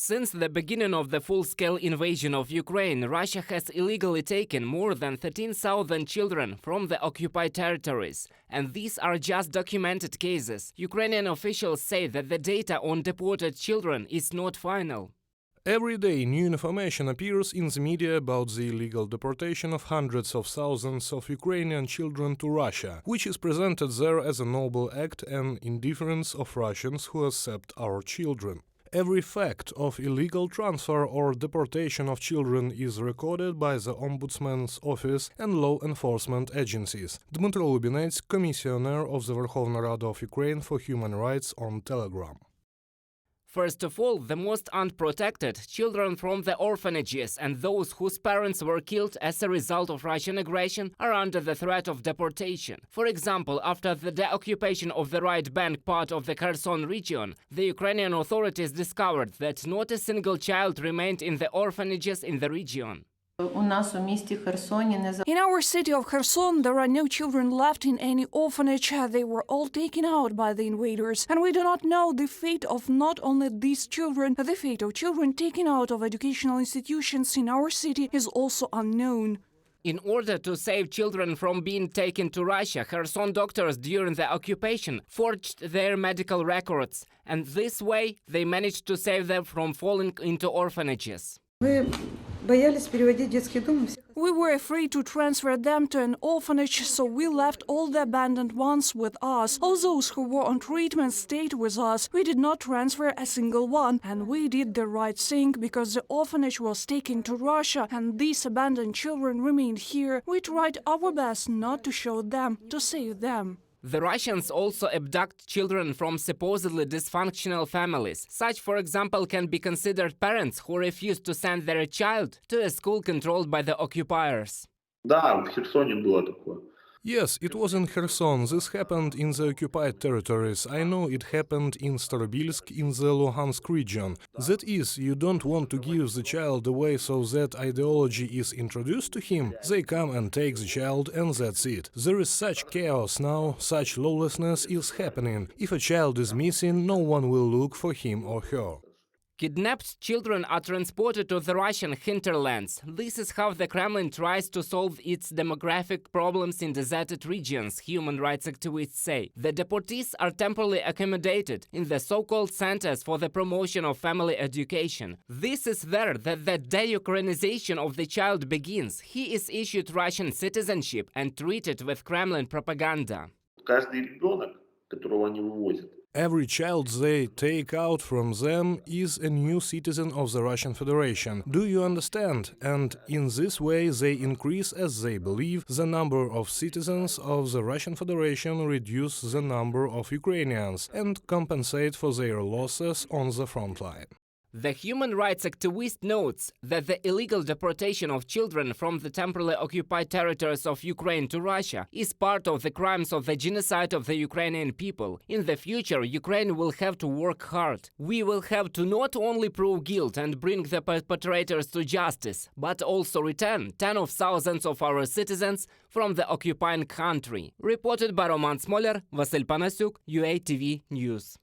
Since the beginning of the full-scale invasion of Ukraine, Russia has illegally taken more than 13,000 children from the occupied territories. And these are just documented cases. Ukrainian officials say that the data on deported children is not final. Every day new information appears in the media about the illegal deportation of hundreds of thousands of Ukrainian children to Russia, which is presented there as a noble act and indifference of Russians who accept our children. Every fact of illegal transfer or deportation of children is recorded by the Ombudsman's office and law enforcement agencies. Dmytro Lubinets, Commissioner of the Verkhovna Rada of Ukraine for Human Rights, on Telegram. First of all, the most unprotected, children from the orphanages and those whose parents were killed as a result of Russian aggression are under the threat of deportation. For example, after the deoccupation of the right bank part of the Kherson region, the Ukrainian authorities discovered that not a single child remained in the orphanages in the region. In our city of Kherson, there are no children left in any orphanage. They were all taken out by the invaders. And we do not know the fate of not only these children, the fate of children taken out of educational institutions in our city is also unknown. In order to save children from being taken to Russia, Kherson doctors during the occupation forged their medical records. And this way, they managed to save them from falling into orphanages. We were afraid to transfer them to an orphanage, so we left all the abandoned ones with us. All those who were on treatment stayed with us. We did not transfer a single one, and we did the right thing because the orphanage was taken to Russia and these abandoned children remained here. We tried our best not to show them, to save them. The Russians also abduct children from supposedly dysfunctional families. Such, for example, can be considered parents who refuse to send their child to a school controlled by the occupiers. Да, в Херсоне было такое. Yes, it was in Kherson. This happened in the occupied territories. I know it happened in Starobilsk in the Luhansk region. That is, you don't want to give the child away so that ideology is introduced to him. They come and take the child and that's it. There is such chaos now, such lawlessness is happening. If a child is missing, no one will look for him or her. Kidnapped children are transported to the Russian hinterlands. This is how the Kremlin tries to solve its demographic problems in deserted regions, human rights activists say. The deportees are temporarily accommodated in the so-called centers for the promotion of family education. This is there that the de-Ukrainization of the child begins. He is issued Russian citizenship and treated with Kremlin propaganda. Каждый ребенок, которого они вывозят, every child they take out from them is a new citizen of the Russian Federation. Do you understand? And in this way they increase, as they believe, the number of citizens of the Russian Federation, reduce the number of Ukrainians, and compensate for their losses on the front line. The human rights activist notes that the illegal deportation of children from the temporarily occupied territories of Ukraine to Russia is part of the crimes of the genocide of the Ukrainian people. In the future, Ukraine will have to work hard. We will have to not only prove guilt and bring the perpetrators to justice, but also return tens of thousands of our citizens from the occupying country. Reported by Roman Smoler, Vasyl Panasyuk, UATV News.